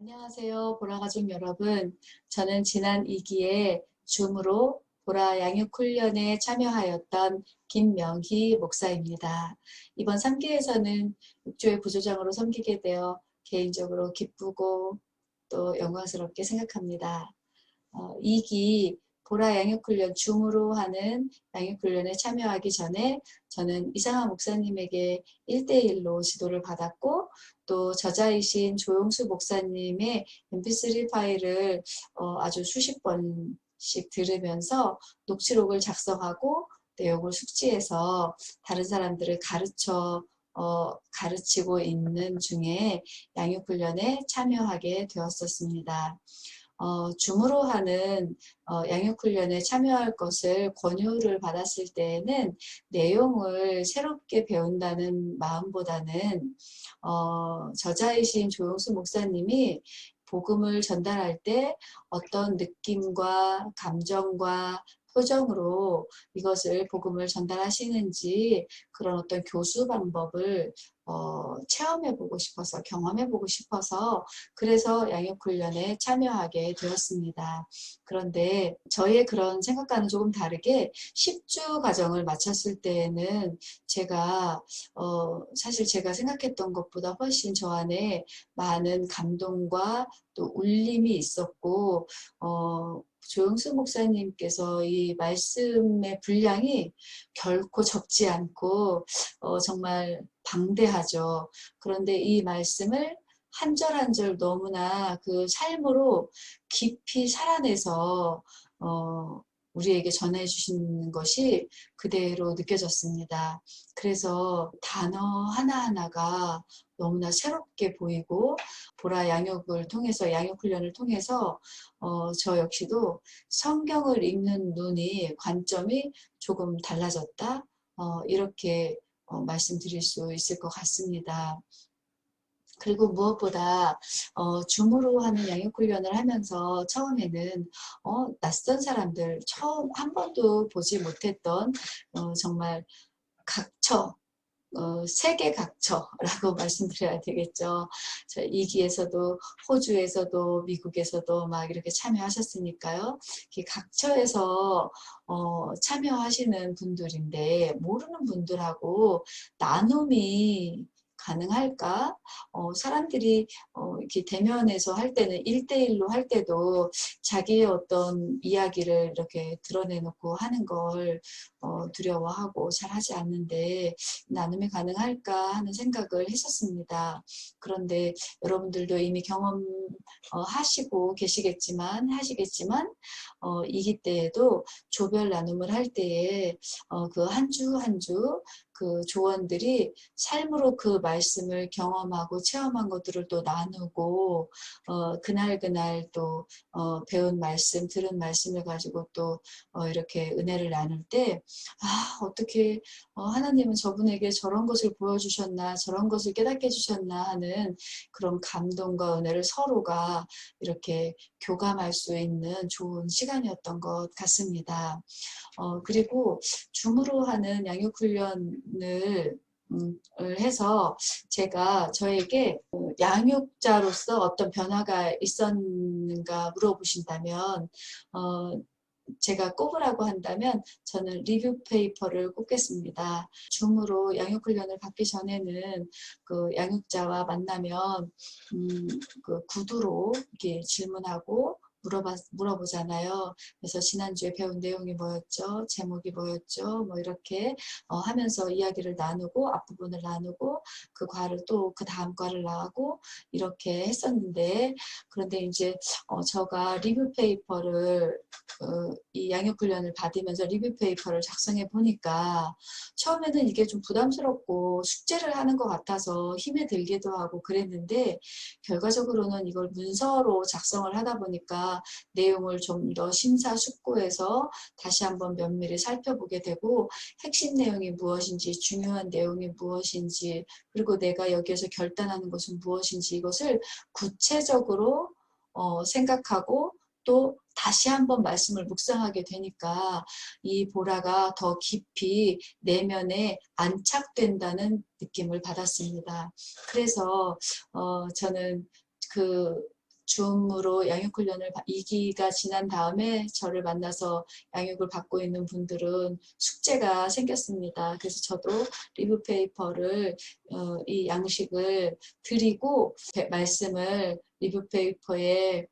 안녕하세요, 보라가족 여러분. 저는 지난 2기에 줌으로 보라 양육훈련에 참여하였던 김명희 목사입니다. 이번 3기에서는 육조의 부조장으로 섬기게 되어 개인적으로 기쁘고 또 영광스럽게 생각합니다. 2기 보라 양육훈련 줌으로 하는 양육훈련에 참여하기 전에 저는 이상한 목사님에게 1대1로 지도를 받았고 또 저자이신 조용수 목사님의 mp3 파일을 아주 수십 번씩 들으면서 녹취록을 작성하고 내용을 숙지해서 다른 사람들을 가르치고 있는 중에 양육훈련에 참여하게 되었었습니다. 줌으로 하는 양육훈련에 참여할 것을 권유를 받았을 때에는 내용을 새롭게 배운다는 마음보다는 저자이신 조용수 목사님이 복음을 전달할 때 어떤 느낌과 감정과 표정으로 이것을 복음을 전달하시는지 그런 어떤 교수 방법을 체험해보고 싶어서 경험해보고 싶어서 그래서 양육훈련에 참여하게 되었습니다. 그런데 저희의 그런 생각과는 조금 다르게 10주 과정을 마쳤을 때에는 제가 사실 제가 생각했던 것보다 훨씬 저 안에 많은 감동과 또 울림이 있었고 조영수 목사님께서 이 말씀의 분량이 결코 적지 않고 정말 방대하죠. 그런데 이 말씀을 한 절 한 절 너무나 그 삶으로 깊이 살아내서 우리에게 전해주시는 것이 그대로 느껴졌습니다. 그래서 단어 하나하나가 너무나 새롭게 보이고 보라 양육을 통해서 양육훈련을 통해서 저 역시도 성경을 읽는 눈이 관점이 조금 달라졌다. 이렇게 말씀드릴 수 있을 것 같습니다. 그리고 무엇보다 줌으로 하는 양육훈련을 하면서 처음에는 낯선 사람들 처음 한 번도 보지 못했던 정말 각처 세계 각처라고 말씀드려야 되겠죠. 저 2기에서도 호주에서도 미국에서도 막 이렇게 참여하셨으니까요. 각처에서 참여하시는 분들인데 모르는 분들하고 나눔이 가능할까? 사람들이 이렇게 대면에서 할 때는 1대1로 할 때도 자기의 어떤 이야기를 이렇게 드러내놓고 하는 걸 두려워하고 잘 하지 않는데 나눔이 가능할까 하는 생각을 했었습니다. 그런데 여러분들도 이미 경험하시고 하시겠지만 2기 때에도 조별 나눔을 할 때에 그 한 주 한 주 그 조원들이 삶으로 그 말씀을 경험하고 체험한 것들을 또 나누고 그날 또 배운 말씀, 들은 말씀을 가지고 또 이렇게 은혜를 나눌 때 어떻게 하나님은 저분에게 저런 것을 보여주셨나 저런 것을 깨닫게 해주셨나 하는 그런 감동과 은혜를 서로가 이렇게 교감할 수 있는 좋은 시간이었던 것 같습니다. 그리고 줌으로 하는 양육훈련을 해서 제가 저에게 양육자로서 어떤 변화가 있었는가 물어보신다면 제가 꼽으라고 한다면 저는 리뷰 페이퍼를 꼽겠습니다. 줌으로 양육훈련을 받기 전에는 그 양육자와 만나면 그 구두로 이렇게 질문하고 물어보잖아요. 그래서 지난주에 배운 내용이 뭐였죠? 제목이 뭐였죠? 뭐 이렇게 하면서 이야기를 나누고 앞부분을 나누고 그 과를 또 그 다음 과를 나가고 이렇게 했었는데 그런데 이제 제가 리뷰 페이퍼를 이 양육훈련을 받으면서 리뷰 페이퍼를 작성해 보니까 처음에는 이게 좀 부담스럽고 숙제를 하는 것 같아서 힘에 들기도 하고 그랬는데 결과적으로는 이걸 문서로 작성을 하다 보니까 내용을 좀 더 심사숙고해서 다시 한번 면밀히 살펴보게 되고 핵심 내용이 무엇인지 중요한 내용이 무엇인지 그리고 내가 여기에서 결단하는 것은 무엇인지 이것을 구체적으로 생각하고 또 다시 한번 말씀을 묵상하게 되니까 이 보라가 더 깊이 내면에 안착된다는 느낌을 받았습니다. 그래서 저는 그 줌으로 양육훈련을 2기가 지난 다음에 저를 만나서 양육을 받고 있는 분들은 숙제가 생겼습니다. 그래서 저도 리뷰페이퍼를 이 양식을 드리고 말씀을 리뷰페이퍼에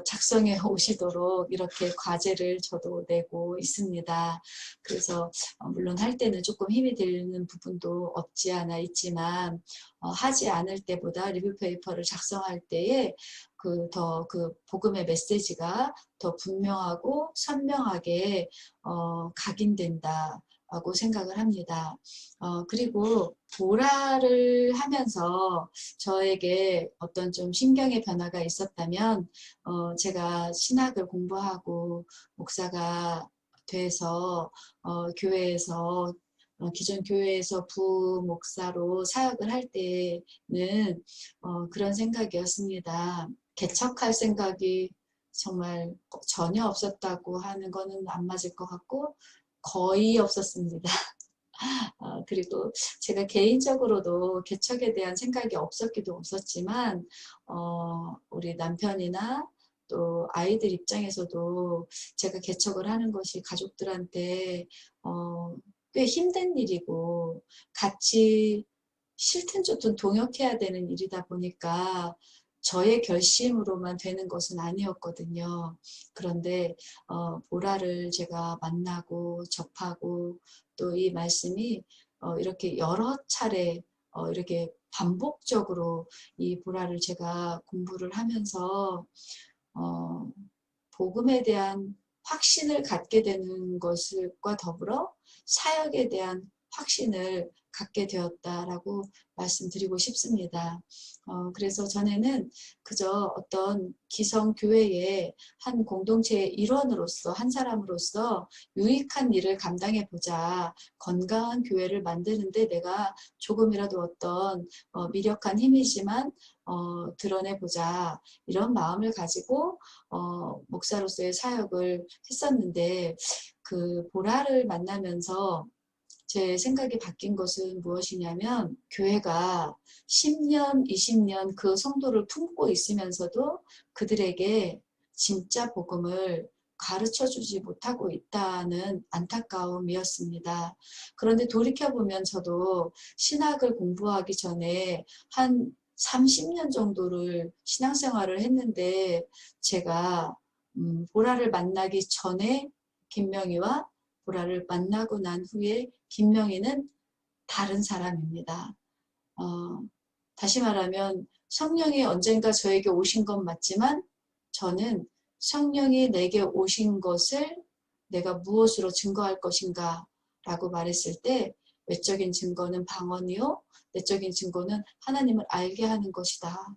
작성해 오시도록 이렇게 과제를 저도 내고 있습니다. 그래서 물론 할 때는 조금 힘이 들는 부분도 없지 않아 있지만 하지 않을 때보다 리뷰페이퍼를 작성할 때에 그 복음의 메시지가 더 분명하고 선명하게 각인된다. 라고 생각을 합니다. 그리고 보라를 하면서 저에게 어떤 좀 심경의 변화가 있었다면 제가 신학을 공부하고 목사가 돼서 교회에서 기존 교회에서 부목사로 사역을 할 때는 그런 생각이었습니다. 개척할 생각이 정말 전혀 없었다고 하는 거는 안 맞을 것 같고 거의 없었습니다. 그리고 제가 개인적으로도 개척에 대한 생각이 없었기도 없었지만 우리 남편이나 또 아이들 입장에서도 제가 개척을 하는 것이 가족들한테 꽤 힘든 일이고 같이 싫든 좋든 동역해야 되는 일이다 보니까 저의 결심으로만 되는 것은 아니었거든요. 그런데 보라를 제가 만나고 접하고 또 이 말씀이 이렇게 여러 차례 이렇게 반복적으로 이 보라를 제가 공부를 하면서 복음에 대한 확신을 갖게 되는 것과 더불어 사역에 대한 확신을 갖게 되었다라고 말씀드리고 싶습니다. 그래서 전에는 그저 어떤 기성교회의 한 공동체의 일원으로서 한 사람으로서 유익한 일을 감당해보자. 건강한 교회를 만드는데 내가 조금이라도 어떤 미력한 힘이지만 드러내보자. 이런 마음을 가지고 목사로서의 사역을 했었는데 그 보라를 만나면서 제 생각이 바뀐 것은 무엇이냐면 교회가 10년, 20년 그 성도를 품고 있으면서도 그들에게 진짜 복음을 가르쳐주지 못하고 있다는 안타까움이었습니다. 그런데 돌이켜보면 저도 신학을 공부하기 전에 한 30년 정도를 신앙생활을 했는데 제가 보라를 만나기 전에 김명희와 보라를 만나고 난 후에 김명희는 다른 사람입니다. 다시 말하면 성령이 언젠가 저에게 오신 건 맞지만 저는 성령이 내게 오신 것을 내가 무엇으로 증거할 것인가 라고 말했을 때 외적인 증거는 방언이요 내적인 증거는 하나님을 알게 하는 것이다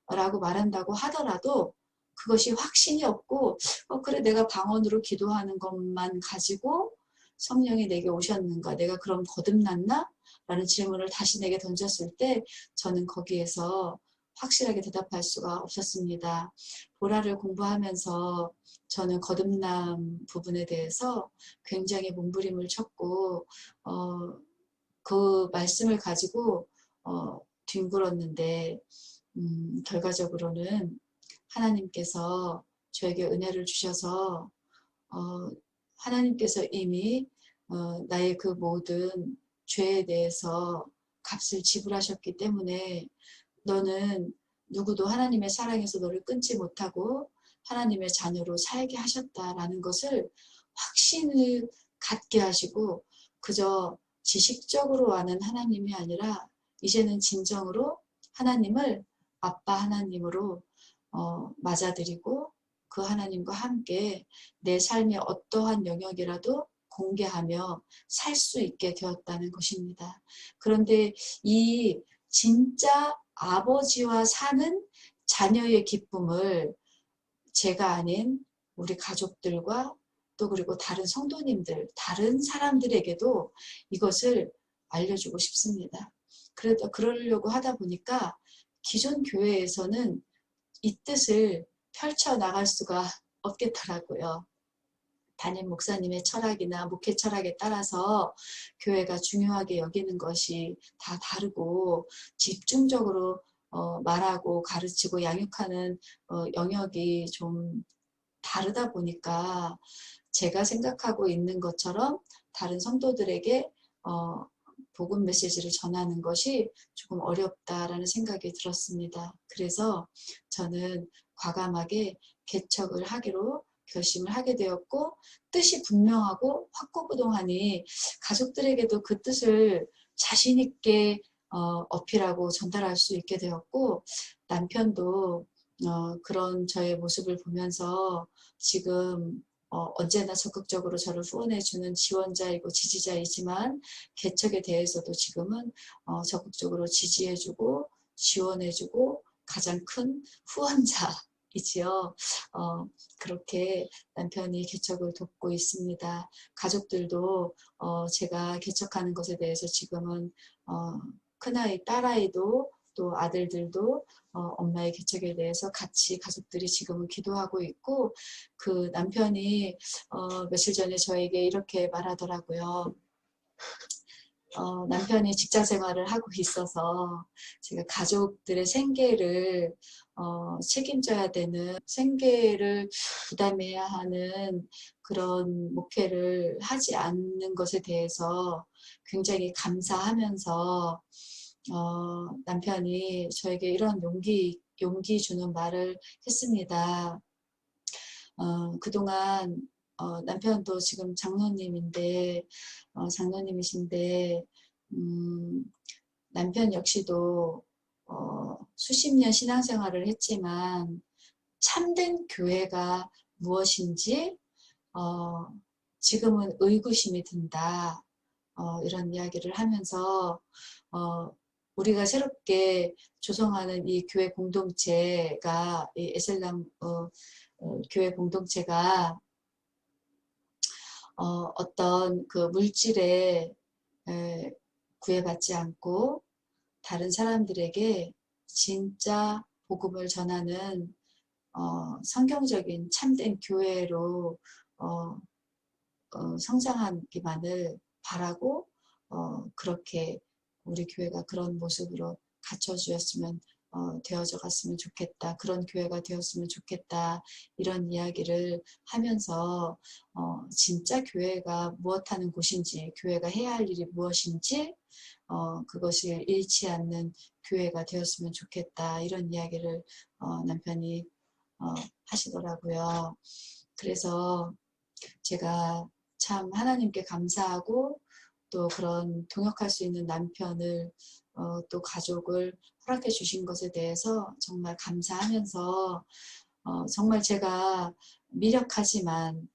라고 말한다고 하더라도 그것이 확신이 없고 그래 내가 방언으로 기도하는 것만 가지고 성령이 내게 오셨는가 내가 그럼 거듭났나? 라는 질문을 다시 내게 던졌을 때 저는 거기에서 확실하게 대답할 수가 없었습니다. 보라를 공부하면서 저는 거듭남 부분에 대해서 굉장히 몸부림을 쳤고 그 말씀을 가지고 뒹굴었는데 결과적으로는 하나님께서 저에게 은혜를 주셔서 하나님께서 이미 나의 그 모든 죄에 대해서 값을 지불하셨기 때문에 너는 누구도 하나님의 사랑에서 너를 끊지 못하고 하나님의 자녀로 살게 하셨다라는 것을 확신을 갖게 하시고 그저 지식적으로 아는 하나님이 아니라 이제는 진정으로 하나님을 아빠 하나님으로 맞아들이고 그 하나님과 함께 내 삶의 어떠한 영역이라도 공개하며 살 수 있게 되었다는 것입니다. 그런데 이 진짜 아버지와 사는 자녀의 기쁨을 제가 아닌 우리 가족들과 또 그리고 다른 성도님들, 다른 사람들에게도 이것을 알려주고 싶습니다. 그러려고 하다 보니까 기존 교회에서는 이 뜻을 펼쳐나갈 수가 없겠더라고요. 담임 목사님의 철학이나 목회 철학에 따라서 교회가 중요하게 여기는 것이 다 다르고 집중적으로 말하고 가르치고 양육하는 영역이 좀 다르다 보니까 제가 생각하고 있는 것처럼 다른 성도들에게 복음 메시지를 전하는 것이 조금 어렵다라는 생각이 들었습니다. 그래서 저는 과감하게 개척을 하기로 결심을 하게 되었고, 뜻이 분명하고 확고부동하니 가족들에게도 그 뜻을 자신 있게 어필하고 전달할 수 있게 되었고, 남편도 그런 저의 모습을 보면서 지금 언제나 적극적으로 저를 후원해주는 지원자이고 지지자이지만 개척에 대해서도 지금은 적극적으로 지지해주고 지원해주고 가장 큰 후원자이지요. 그렇게 남편이 개척을 돕고 있습니다. 가족들도 제가 개척하는 것에 대해서 지금은 큰아이, 딸아이도 또 아들들도 엄마의 개척에 대해서 같이 가족들이 지금은 기도하고 있고, 그 남편이 며칠 전에 저에게 이렇게 말하더라고요. 남편이 직장 생활을 하고 있어서 제가 가족들의 생계를 책임져야 되는, 생계를 부담해야 하는 그런 목회를 하지 않는 것에 대해서 굉장히 감사하면서 남편이 저에게 이런 용기 주는 말을 했습니다. 그동안 남편도 지금 장로님이신데 남편 역시도 수십 년 신앙생활을 했지만 참된 교회가 무엇인지 지금은 의구심이 든다. 이런 이야기를 하면서 우리가 새롭게 조성하는 이 교회 공동체가, 이 에셀람 교회 공동체가 어떤 그 물질에 구애받지 않고 다른 사람들에게 진짜 복음을 전하는 성경적인 참된 교회로 성장하기만을 바라고 그렇게 우리 교회가 그런 모습으로 갖춰주었으면 되어져 갔으면 좋겠다. 그런 교회가 되었으면 좋겠다. 이런 이야기를 하면서 진짜 교회가 무엇하는 곳인지, 교회가 해야 할 일이 무엇인지 그것을 잃지 않는 교회가 되었으면 좋겠다. 이런 이야기를 남편이 하시더라고요. 그래서 제가 참 하나님께 감사하고 또 그런 동역할 수 있는 남편을 또 가족을 허락해 주신 것에 대해서 정말 감사하면서 정말 제가 미력하지만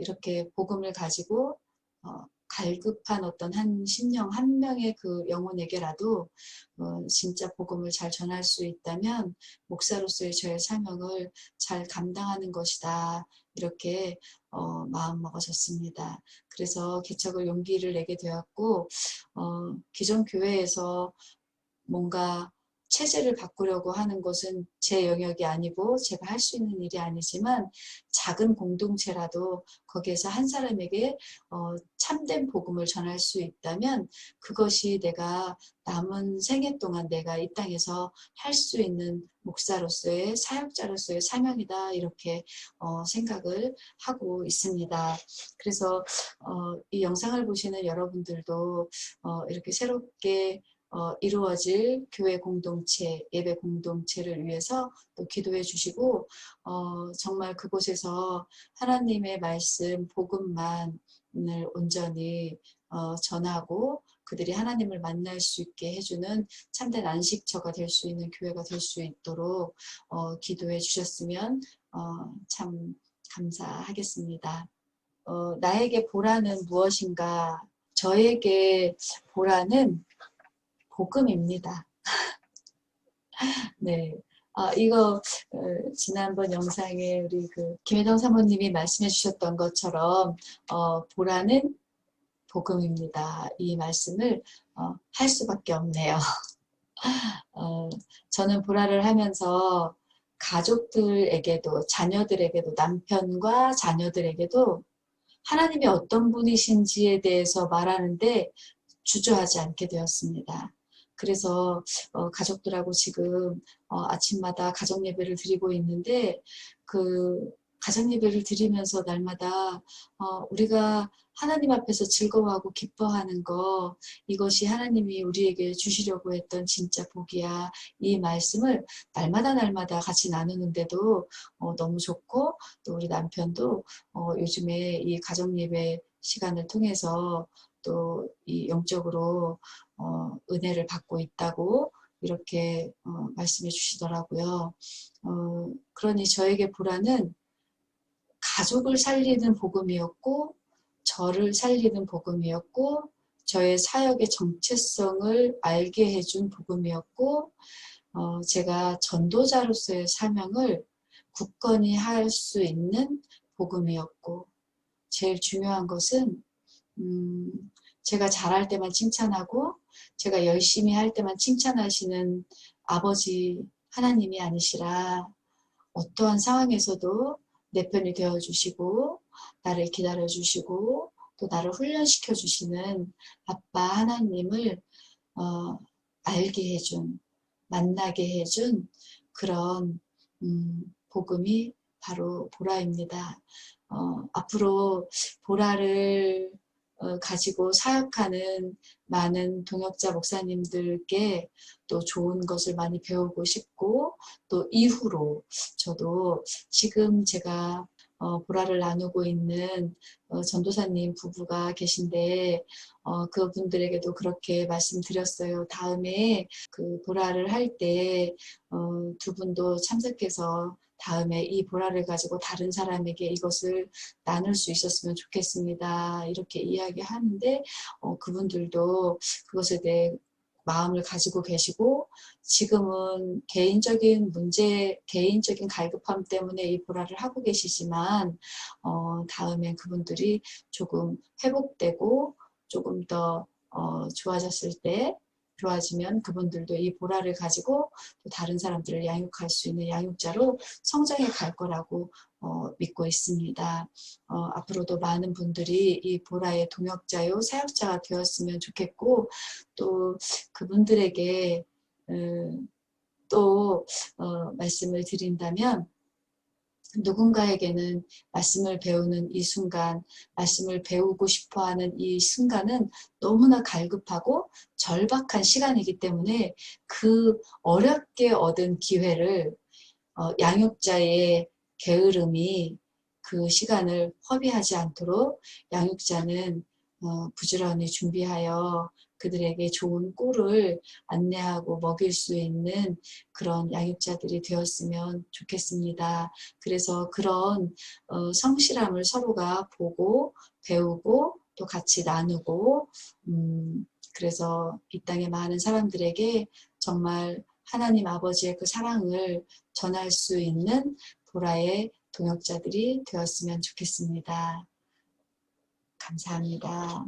이렇게 복음을 가지고 갈급한 어떤 한 심령 한 명의 그 영혼에게라도 진짜 복음을 잘 전할 수 있다면 목사로서의 저의 사명을 잘 감당하는 것이다. 이렇게 마음먹어졌습니다. 그래서 개척을 용기를 내게 되었고 기존 교회에서 뭔가 체제를 바꾸려고 하는 것은 제 영역이 아니고 제가 할 수 있는 일이 아니지만 작은 공동체라도 거기에서 한 사람에게 참된 복음을 전할 수 있다면 그것이 내가 남은 생애 동안 내가 이 땅에서 할 수 있는 목사로서의 사역자로서의 사명이다 이렇게 생각을 하고 있습니다. 그래서 이 영상을 보시는 여러분들도 이렇게 새롭게 이루어질 교회 공동체, 예배 공동체를 위해서 또 기도해 주시고 정말 그곳에서 하나님의 말씀, 복음만을 온전히 전하고 그들이 하나님을 만날 수 있게 해주는 참된 안식처가 될 수 있는 교회가 될 수 있도록 기도해 주셨으면 참 감사하겠습니다. 나에게 보라는 무엇인가? 저에게 보라는 복음입니다. 네. 이거 지난번 영상에 우리 그 김혜정 사모님이 말씀해 주셨던 것처럼 보라는 복음입니다. 이 말씀을 할 수밖에 없네요. 저는 보라를 하면서 가족들에게도 자녀들에게도 남편과 자녀들에게도 하나님이 어떤 분이신지에 대해서 말하는데 주저하지 않게 되었습니다. 그래서 가족들하고 지금 아침마다 가정 예배를 드리고 있는데 그 가정 예배를 드리면서 날마다 우리가 하나님 앞에서 즐거워하고 기뻐하는 거, 이것이 하나님이 우리에게 주시려고 했던 진짜 복이야. 이 말씀을 날마다 같이 나누는데도 너무 좋고, 또 우리 남편도 요즘에 이 가정 예배 시간을 통해서 또 이 영적으로 은혜를 받고 있다고 이렇게 말씀해 주시더라고요. 그러니 저에게 보라는 가족을 살리는 복음이었고, 저를 살리는 복음이었고, 저의 사역의 정체성을 알게 해준 복음이었고, 제가 전도자로서의 사명을 굳건히 할 수 있는 복음이었고, 제일 중요한 것은 제가 잘할 때만 칭찬하고 제가 열심히 할 때만 칭찬하시는 아버지 하나님이 아니시라, 어떠한 상황에서도 내 편이 되어주시고 나를 기다려주시고 또 나를 훈련시켜 주시는 아빠 하나님을 알게 해준, 만나게 해준 그런 복음이 바로 보라입니다. 앞으로 보라를 가지고 사역하는 많은 동역자 목사님들께 또 좋은 것을 많이 배우고 싶고, 또 이후로 저도 지금 제가 보라를 나누고 있는 전도사님 부부가 계신데 그분들에게도 그렇게 말씀드렸어요. 다음에 그 보라를 할 때 두 분도 참석해서 다음에 이 보라를 가지고 다른 사람에게 이것을 나눌 수 있었으면 좋겠습니다. 이렇게 이야기하는데 그분들도 그것에 대해 마음을 가지고 계시고, 지금은 개인적인 문제, 개인적인 갈급함 때문에 이 보라를 하고 계시지만 다음에 그분들이 조금 회복되고 조금 더 좋아졌을 때, 좋아지면 그분들도 이 보라를 가지고 또 다른 사람들을 양육할 수 있는 양육자로 성장해 갈 거라고 믿고 있습니다. 앞으로도 많은 분들이 이 보라의 동역자요 사역자가 되었으면 좋겠고, 또 그분들에게 또 말씀을 드린다면, 누군가에게는 말씀을 배우는 이 순간, 말씀을 배우고 싶어하는 이 순간은 너무나 갈급하고 절박한 시간이기 때문에 그 어렵게 얻은 기회를 양육자의 게으름이 그 시간을 허비하지 않도록 양육자는 부지런히 준비하여 그들에게 좋은 꿀을 안내하고 먹일 수 있는 그런 양육자들이 되었으면 좋겠습니다. 그래서 그런 성실함을 서로가 보고 배우고 또 같이 나누고, 그래서 이 땅의 많은 사람들에게 정말 하나님 아버지의 그 사랑을 전할 수 있는 보라의 동역자들이 되었으면 좋겠습니다. 감사합니다.